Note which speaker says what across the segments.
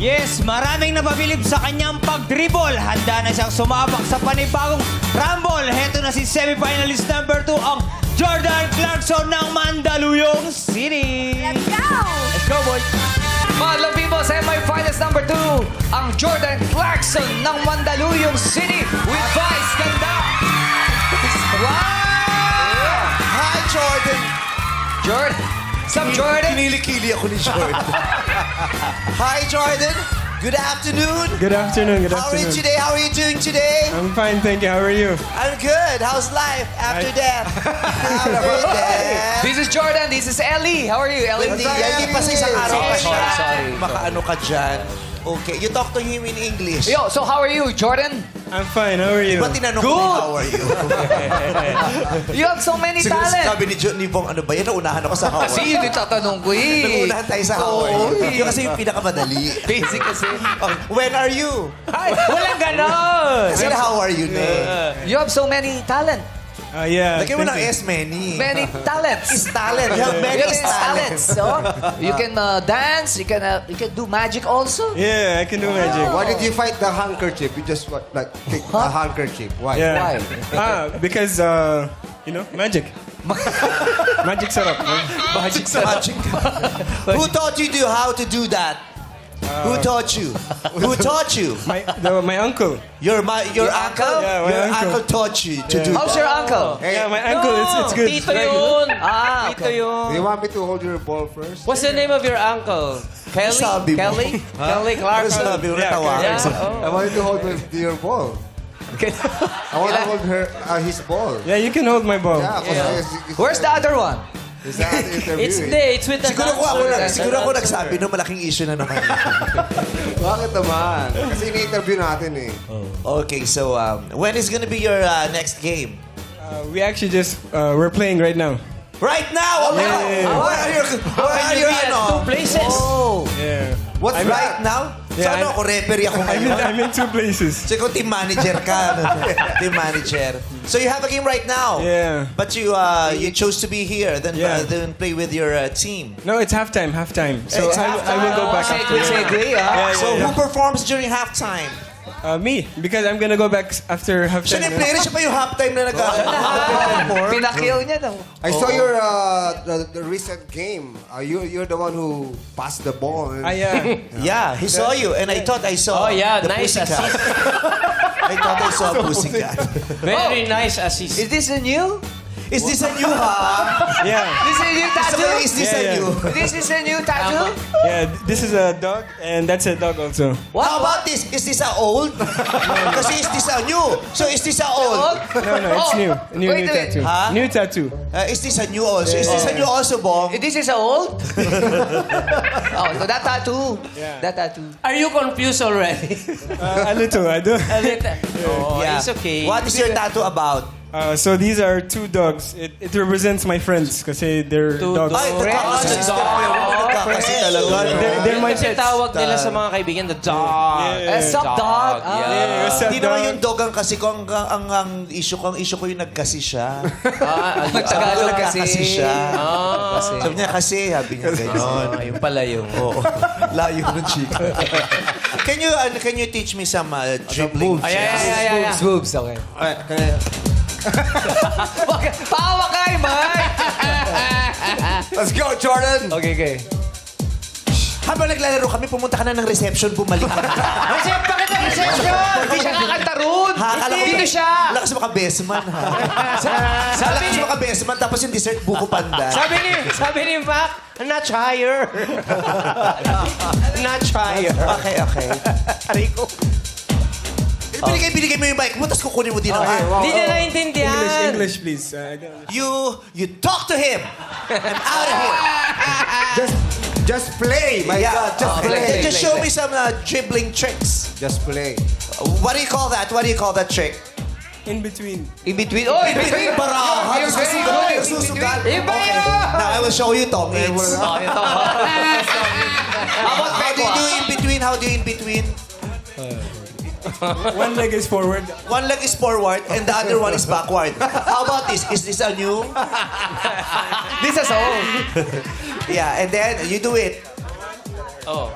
Speaker 1: Yes, maraming napabilib sa kanyang pag-dribble. Handa na siyang sumabak sa panibagong rumble. Heto na si semifinalist number 2, ang Jordan Clarkson ng Mandaluyong City.
Speaker 2: Let's go!
Speaker 1: Let's go, boy.
Speaker 3: Madlang people, semi-finals number 2, ang Jordan Clarkson ng Mandaluyong City with Vice Ganda. Wow!
Speaker 4: Hi, Jordan.
Speaker 3: Jordan. Sup, Jordan?
Speaker 4: Kinilikili ako ni Jordan. Hi, Jordan. Good afternoon.
Speaker 5: Good afternoon. Good
Speaker 4: How are you
Speaker 5: afternoon.
Speaker 4: today? How are you doing today?
Speaker 5: I'm fine, thank you. How are you?
Speaker 4: I'm good. How's life after death? After death.
Speaker 3: This is Jordan. This is Ellie. How are you, Ellie?
Speaker 4: Hindi pa sa isang araw pa siya.
Speaker 3: Sorry.
Speaker 4: Makaano ka dyan. Okay, you talk to him in English.
Speaker 3: Yo, so how are you, Jordan?
Speaker 5: I'm fine. How are you?
Speaker 4: Ba't tinanong ko
Speaker 3: Good.
Speaker 4: how are you?
Speaker 3: You have so many
Speaker 4: Siguro
Speaker 3: talent.
Speaker 4: sabi ni Bong, ano ba yan? Naunahan ako sa how are
Speaker 3: Kasi
Speaker 4: you.
Speaker 3: yun yung tatanong ko eh.
Speaker 4: Nagunahan tayo sa how are you. Yung kasi yung pinakamadali.
Speaker 3: Basic kasi.
Speaker 4: Okay, when are you?
Speaker 1: Ay, walang ganon.
Speaker 4: Kasi how are you na
Speaker 3: You have so many talent.
Speaker 5: Yeah.
Speaker 4: Lagyan mo
Speaker 5: thank
Speaker 4: ng
Speaker 5: you.
Speaker 4: S, many.
Speaker 3: Many talents.
Speaker 4: Is talent. You have many
Speaker 3: You have
Speaker 4: talents.
Speaker 3: So, you can dance. You can do magic also.
Speaker 5: Yeah, I can do magic.
Speaker 6: Why did you fight the handkerchief? You just like take the handkerchief. Why?
Speaker 5: Yeah.
Speaker 3: Why?
Speaker 5: Because magic. Magic sarap.
Speaker 4: Magic. Who taught you how to do that? Who taught you? Who taught you?
Speaker 5: My uncle.
Speaker 4: Your uncle?
Speaker 5: Yeah, my
Speaker 4: Your
Speaker 5: uncle.
Speaker 4: uncle taught you to do
Speaker 3: How's
Speaker 4: that.
Speaker 3: your uncle?
Speaker 5: Yeah, my uncle. It's good.
Speaker 1: Tito yun.
Speaker 3: Ah,
Speaker 1: Tito
Speaker 3: okay.
Speaker 1: yun.
Speaker 6: Do you want me to hold your ball first?
Speaker 1: What's the name of your uncle? Kelly?
Speaker 4: Sabi mo.
Speaker 1: Kelly? Kelly
Speaker 4: Ano
Speaker 1: Clarkson.
Speaker 4: sabi mo?
Speaker 5: Yeah,
Speaker 4: Natawa.
Speaker 1: Yeah.
Speaker 6: I want you to hold your ball. I want to hold his ball.
Speaker 5: Yeah, you can hold my ball.
Speaker 6: Yeah, because
Speaker 3: Where's the other one?
Speaker 6: Is that interview?
Speaker 1: It's with the
Speaker 4: Siguro ako nagsabi no malaking issue na naman.
Speaker 6: Bakit naman? Kasi ini-interview natin eh.
Speaker 4: Okay, so when is gonna be your next game?
Speaker 5: We actually just we're playing right now.
Speaker 4: Right now! Oh,
Speaker 5: Yeah.
Speaker 4: Where are your
Speaker 1: Two places.
Speaker 4: Oh,
Speaker 5: Yeah.
Speaker 4: what's right now? So
Speaker 5: Yeah,
Speaker 4: ano, ako referee ako ngayon.
Speaker 5: I'm in 2 places.
Speaker 4: So ikaw team manager ka. Team manager. So you have a game right now.
Speaker 5: Yeah.
Speaker 4: But you chose to be here, then
Speaker 5: Yeah.
Speaker 4: then play with your team.
Speaker 5: No, it's halftime. Halftime. So
Speaker 4: It's
Speaker 5: I will go back after.
Speaker 3: Segue, ah.
Speaker 5: Yeah,
Speaker 4: So
Speaker 5: yeah,
Speaker 4: who performs during halftime?
Speaker 5: Me, because I'm gonna go back after
Speaker 4: Siya
Speaker 5: halftime.
Speaker 4: na yung player, siya pa yung halftime na nag-perform.
Speaker 3: Pinakill niya daw.
Speaker 6: I saw your the recent game. You're the one who passed the ball. And
Speaker 4: Yeah, he saw you, and I thought I saw
Speaker 1: Oh, yeah,
Speaker 4: the
Speaker 1: nice
Speaker 4: Pussycat.
Speaker 1: assist.
Speaker 4: I thought I saw Pussycat.
Speaker 1: Very nice assist.
Speaker 3: Is this a new?
Speaker 4: Is this a new, ha?
Speaker 5: Yeah.
Speaker 3: This is a new tattoo?
Speaker 4: Is this
Speaker 5: Yeah,
Speaker 4: a
Speaker 5: yeah.
Speaker 4: new?
Speaker 3: This is a new tattoo?
Speaker 5: Yeah, this is a dog, and that's a dog also.
Speaker 4: How about this? Is this a old? Kasi is this a new? So is this a old?
Speaker 5: No, it's new. New
Speaker 3: Wait a minute.
Speaker 5: tattoo.
Speaker 4: Huh?
Speaker 5: New tattoo.
Speaker 4: Is this a new also? Is this a new also, Bong?
Speaker 3: This is a old? Oh, so that tattoo.
Speaker 5: Yeah.
Speaker 3: That tattoo.
Speaker 1: Are you confused already?
Speaker 5: A little, I do.
Speaker 1: A little. Oh, it's okay.
Speaker 4: What is your tattoo about?
Speaker 5: So these are 2 dogs. It represents my friends kasi they're
Speaker 1: Two
Speaker 5: dogs.
Speaker 1: dogs.
Speaker 4: Ay, nagkakasi talaga.
Speaker 5: They're my
Speaker 1: Kasi
Speaker 5: pets.
Speaker 1: tawag nila sa mga kaibigan, the dog.
Speaker 5: Yeah.
Speaker 3: Sup, dog? Ah.
Speaker 5: Yeah, what's up,
Speaker 4: Hindi naman
Speaker 5: dog?
Speaker 4: yung dog ang kasi ko. Ang issue ko yung nagkasi siya.
Speaker 3: Tagalog kasi.
Speaker 4: Nagkakasi siya.
Speaker 3: Kasi.
Speaker 4: Sabi niya kasi, sabi niya gano'n.
Speaker 1: Ayun pala yung...
Speaker 4: Oo. Layo ng chika. Can you teach me some dribbling?
Speaker 1: Ay.
Speaker 3: Boobs, okay. Pawa kay Mike!
Speaker 6: Let's go, Jordan.
Speaker 3: Okay.
Speaker 4: Habang naglalaro kami, pumunta ka na ng reception, bumalik ka.
Speaker 3: Bakit ang reception? Hindi siya kakanta ron. Dito siya.
Speaker 4: Lakas mo ka-bestman, ha? Lakas mo ka-bestman, tapos yung dessert, buko panda.
Speaker 1: Sabi ni Mac, notch higher. Notch higher.
Speaker 4: Okay.
Speaker 1: Rico.
Speaker 4: Binigay mo yung mic mo, tapos kukunin mo din ako. ha?
Speaker 1: Hindi niya naintindihan.
Speaker 5: English, please. I don't...
Speaker 4: You talk to him. I'm out of here.
Speaker 6: Just play. My God, just play.
Speaker 4: Just show me some dribbling tricks.
Speaker 6: Just play.
Speaker 4: What do you call that? What do you call that trick?
Speaker 5: In between.
Speaker 3: In between. Oh, in between.
Speaker 4: Baraha.
Speaker 3: You're very good.
Speaker 4: Susugal.
Speaker 3: Iba
Speaker 4: Okay.
Speaker 3: yun.
Speaker 4: Now I will show you, Tom.
Speaker 3: How about
Speaker 4: How do you do
Speaker 3: Pekwa?
Speaker 4: in between? How do you in between?
Speaker 5: One leg is forward.
Speaker 4: One leg is forward and the other one is backward. How about this? Is this a new?
Speaker 3: This is all.
Speaker 4: Yeah, and then you do it.
Speaker 1: Oh.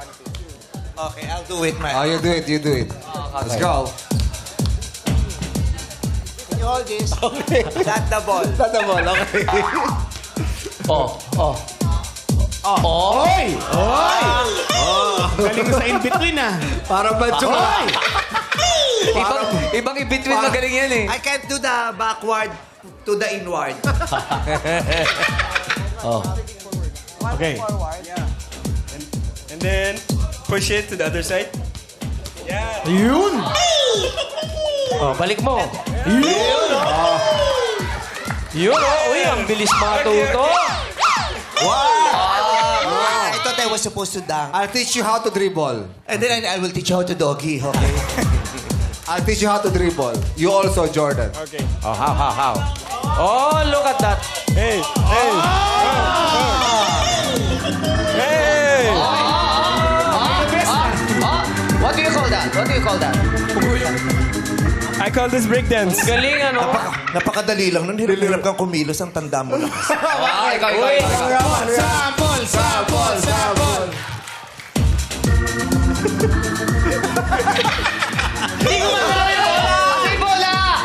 Speaker 4: Okay, I'll do it, man.
Speaker 6: Oh, you do it, you do it. Let's go.
Speaker 4: Can you hold this? Okay. Shot the ball.
Speaker 6: Shot the ball, okay.
Speaker 5: Galing ko sa in-between ah.
Speaker 6: Para ba
Speaker 3: Ibang in-between magaling yan eh.
Speaker 4: I can't do the backward to the inward.
Speaker 5: Okay. And then, push it to the other side. Yeah. Yun!
Speaker 3: Oh, balik mo. Yun, oh. Uy, ang bilis matuto.
Speaker 4: I thought I was supposed to dunk.
Speaker 6: I'll teach you how to dribble.
Speaker 4: And then I will teach you how to doggy, okay?
Speaker 6: I'll teach you how to dribble. You also, Jordan.
Speaker 5: Okay.
Speaker 3: Oh, how? Oh, look at that.
Speaker 5: Hey! Hey! Hey!
Speaker 3: What do you call that? What do you call that?
Speaker 5: I call this breakdance.
Speaker 3: Galing, ano?
Speaker 4: Napakadali lang. Nung hirap kang kumilos, ang tanda mo lang.
Speaker 3: Ikaw.
Speaker 6: Sample, sample, sample.
Speaker 3: Hindi ko Kasi bola!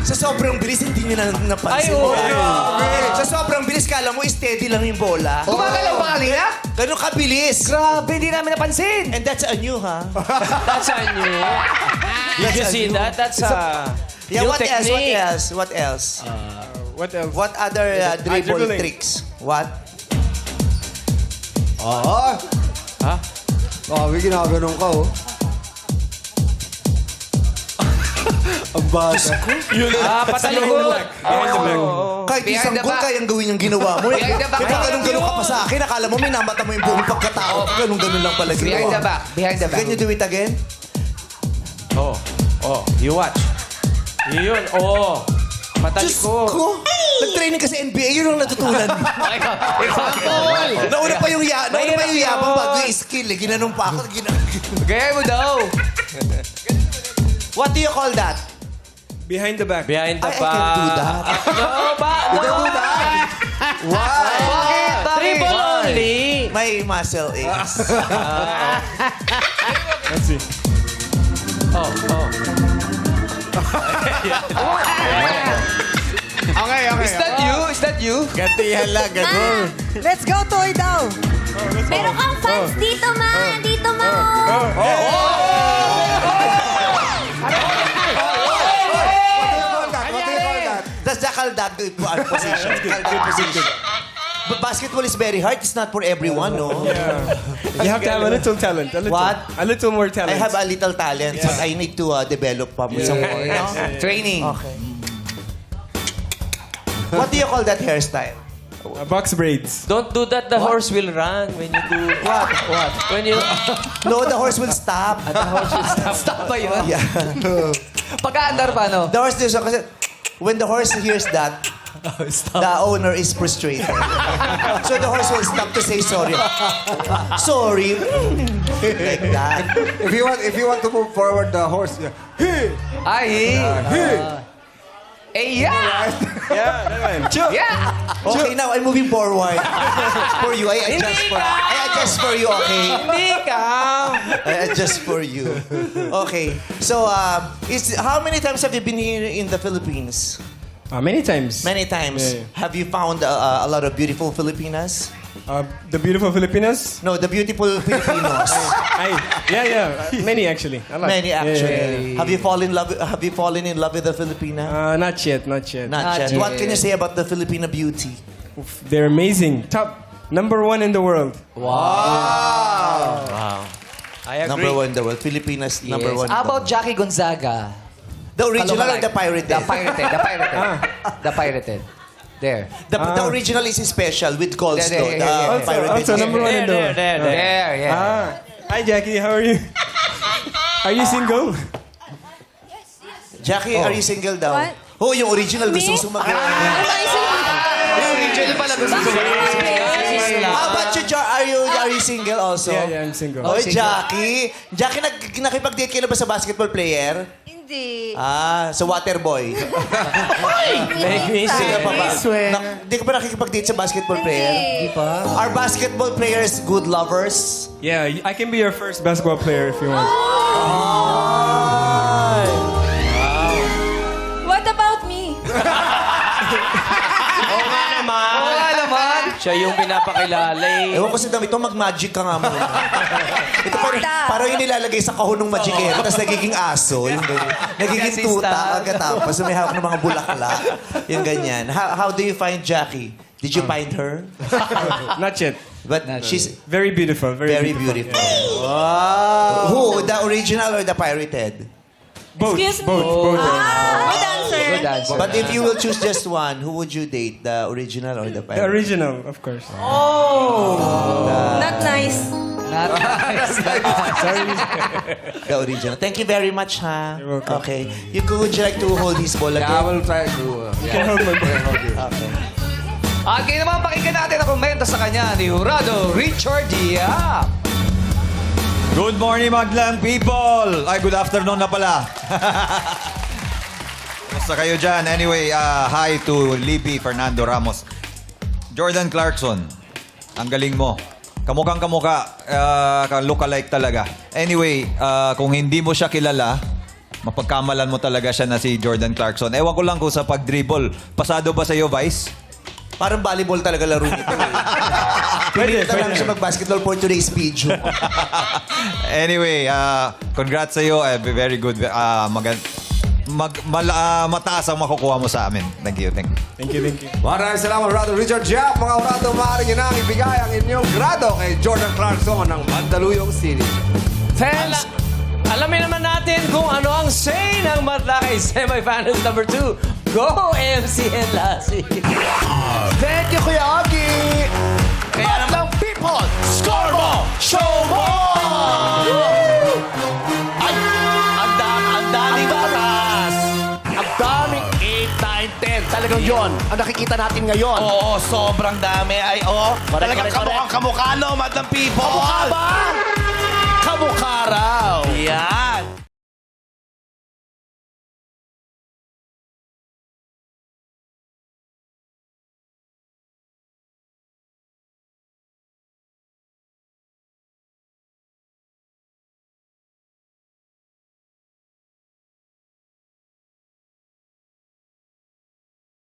Speaker 4: Sa sobrang bilis, hindi nyo na
Speaker 3: Ay,
Speaker 4: napansin.
Speaker 3: oo.
Speaker 4: Sa sobrang bilis, kala mo steady lang yung bola.
Speaker 3: Gumagalaw ba kanina?
Speaker 4: Ganun kabilis.
Speaker 3: Grabe, hindi namin napansin.
Speaker 4: And that's a new, ha?
Speaker 3: That's a new. Did you see that? That's a
Speaker 4: Yeah,
Speaker 3: new
Speaker 4: what else? What
Speaker 3: technique.
Speaker 4: else? What else?
Speaker 5: What else?
Speaker 4: What other dribble
Speaker 5: dribbling.
Speaker 4: tricks? What?
Speaker 6: Oh.
Speaker 3: Ha?
Speaker 6: Oh, may ginaganon ka, oh. Ang bata.
Speaker 3: Patalikod.
Speaker 5: Behind the back.
Speaker 4: Kahit
Speaker 3: Behind
Speaker 4: isang
Speaker 3: the
Speaker 4: goal,
Speaker 3: back.
Speaker 4: kayang gawin yung ginawa mo.
Speaker 3: Behind the back.
Speaker 4: Diba ganun-ganun ka pa sa akin? Akala mo may namata mo yung buong pagkatao. Ganun-ganun lang pala ginawa.
Speaker 3: Behind the back. Behind the back.
Speaker 4: Can you do it again?
Speaker 3: Oh, you watch. Yun, oh.
Speaker 4: Diyos
Speaker 3: Patalikod.
Speaker 4: ko! Nag-training ka sa NBA, yun ang natutunan. Nauna pa yung yabang bago yung skill eh. Ginanong pa ako.
Speaker 3: Gaya mo daw.
Speaker 4: What do you call that?
Speaker 5: Behind the back.
Speaker 3: Behind the
Speaker 4: I can do that.
Speaker 3: No, ba?
Speaker 6: You can do that.
Speaker 3: Bakit? Dribble only.
Speaker 4: My muscle aches.
Speaker 5: Let's see.
Speaker 3: Oh.
Speaker 6: Okay.
Speaker 3: Is that you? Is that you?
Speaker 5: Gatihan lang, ganun.
Speaker 2: Let's go, Toy daw.
Speaker 7: Meron kang fans dito, man. Dito, man.
Speaker 6: What do you call that?
Speaker 4: That's the kaldat good position. Kaldat position. But basketball is very hard. It's not for everyone, no?
Speaker 5: You have to have a little talent. A little,
Speaker 4: What?
Speaker 5: A little more
Speaker 4: I
Speaker 5: talent.
Speaker 4: have a little talent, but I need to develop pa some more. No?
Speaker 3: Training.
Speaker 4: Okay. What do you call that hairstyle?
Speaker 5: Box braids.
Speaker 3: Don't do that. The horse will run when you do...
Speaker 4: What?
Speaker 3: When you...
Speaker 4: No, the horse will stop.
Speaker 3: Stop ba yun?
Speaker 4: Yeah.
Speaker 3: Pagka-andar pa, no?
Speaker 4: The horse does kasi when the horse hears that, the owner is frustrated. So the horse will stop to say sorry. Sorry. Like that.
Speaker 6: If you want to move forward the horse, yeah.
Speaker 3: Ay. Yeah!
Speaker 5: Yeah, that one.
Speaker 3: Yeah!
Speaker 4: Okay, now I'm moving forward. For you, I adjust for you, okay?
Speaker 3: Hindi ka!
Speaker 4: I adjust for you. Okay. So, how many times have you been here in the Philippines?
Speaker 5: Many times.
Speaker 4: Many times.
Speaker 5: Yeah.
Speaker 4: Have you found a lot of beautiful Filipinas?
Speaker 5: The beautiful Filipinas.
Speaker 4: No, the beautiful Filipinos.
Speaker 5: Yeah. Many actually. A lot.
Speaker 4: Many actually.
Speaker 5: Yeah.
Speaker 4: Have you fallen in love with the Filipina?
Speaker 5: Not yet.
Speaker 4: Not yet. What can you say about the Filipina beauty?
Speaker 5: Oof, they're amazing. Number one in the world.
Speaker 3: Wow. I agree.
Speaker 4: Number one in the world. Filipinas, number one. in
Speaker 3: How
Speaker 4: the
Speaker 3: about
Speaker 4: world.
Speaker 3: Jackie Gonzaga?
Speaker 4: The original or the pirated?
Speaker 3: The pirated. There.
Speaker 4: The original is special with calls
Speaker 3: There,
Speaker 4: though.
Speaker 3: there,
Speaker 4: The
Speaker 3: here, here.
Speaker 4: pirated.
Speaker 5: Also number one in the world.
Speaker 3: There, yeah.
Speaker 5: Hi Jackie, how are you? Are you single?
Speaker 4: Jackie, are you single daw?
Speaker 7: What?
Speaker 4: Oh, yung original
Speaker 7: Me?
Speaker 4: gusto sumagot.
Speaker 7: Ano ba yung
Speaker 3: Yung original pala gusto ko.
Speaker 4: How about Are you single also?
Speaker 5: Yeah, I'm single.
Speaker 4: Oy, Jackie. Jackie, nakipag-date kayo na ba sa basketball player?
Speaker 7: Hindi.
Speaker 4: Sa water boy. Sino pa ba? Hindi ka ba nakikipag-date sa basketball player?
Speaker 7: Hindi.
Speaker 4: Are basketball players good lovers?
Speaker 5: Yeah, I can be your first basketball player if you want.
Speaker 7: What about me?
Speaker 3: Oo nga naman.
Speaker 2: Siya yung pinapakilala eh.
Speaker 4: Ewan ko sa damit, mag-magic ka nga muna. Ito parang yung nilalagay sa kahon ng magicero, tapos nagiging aso. Yung ganyan. Nagiging tuta, pagkatapos may hawak ng mga bulaklak. Yung ganyan. How do you find Jackie? Did you find her?
Speaker 5: Not yet.
Speaker 4: But she's
Speaker 5: Very beautiful.
Speaker 4: very beautiful. Wow. Who? The original or the pirated?
Speaker 5: Both.
Speaker 7: Excuse me.
Speaker 5: Both.
Speaker 7: Good answer.
Speaker 3: Good answer.
Speaker 4: But if you will choose just one, who would you date? The original or the
Speaker 5: The
Speaker 4: pirated?
Speaker 5: original, of course.
Speaker 7: Not nice.
Speaker 4: The original. Thank you very much, ha?
Speaker 5: You're welcome.
Speaker 4: Okay. Would you like to hold his ball again?
Speaker 6: I will try to...
Speaker 5: You can hold my
Speaker 4: Okay.
Speaker 3: At kayo naman pakinggan natin ang komento sa kanya ni Jurado Richard Yap.
Speaker 8: Good morning, Maglang people! Ay, good afternoon na pala. Basta kayo dyan. Anyway, hi to Libby Fernando Ramos. Jordan Clarkson, ang galing mo. Kamukhang kamuka, look-alike talaga. Anyway, kung hindi mo siya kilala, mapagkamalan mo talaga siya na si Jordan Clarkson. Ewan ko lang kung sa pag-dribble, pasado ba sa'yo, Vice?
Speaker 4: Parang volleyball talaga laro nito. Pwede lang siya mag-basketball for today's video.
Speaker 8: Anyway, congrats sa'yo. Very good. Mataas ang makukuha mo sa amin. Thank you.
Speaker 5: Thank you.
Speaker 6: Maraming salamat, Rado Richard Yap. Mga Rado, maaari nyo nang ibigay ang inyong grado kay Jordan Clarkson ng Mandaluyong City.
Speaker 2: Fans, alamin naman natin kung ano ang say ng Madla kay semifinals number 2. Go, MC and Lassie!
Speaker 4: Thank you, Kuya Ogie!
Speaker 2: Kaya naman, people, score mo! Show mo! Ay, ang daming batas! Ang daming 8, 9, 10. Talagang yon ang nakikita natin ngayon.
Speaker 9: Oo, sobrang dami. Ay, oo. Talagang
Speaker 2: correct.
Speaker 9: kamukhang kamukha, no, Madlang People.
Speaker 2: Kamukha ba? Kamukha raw.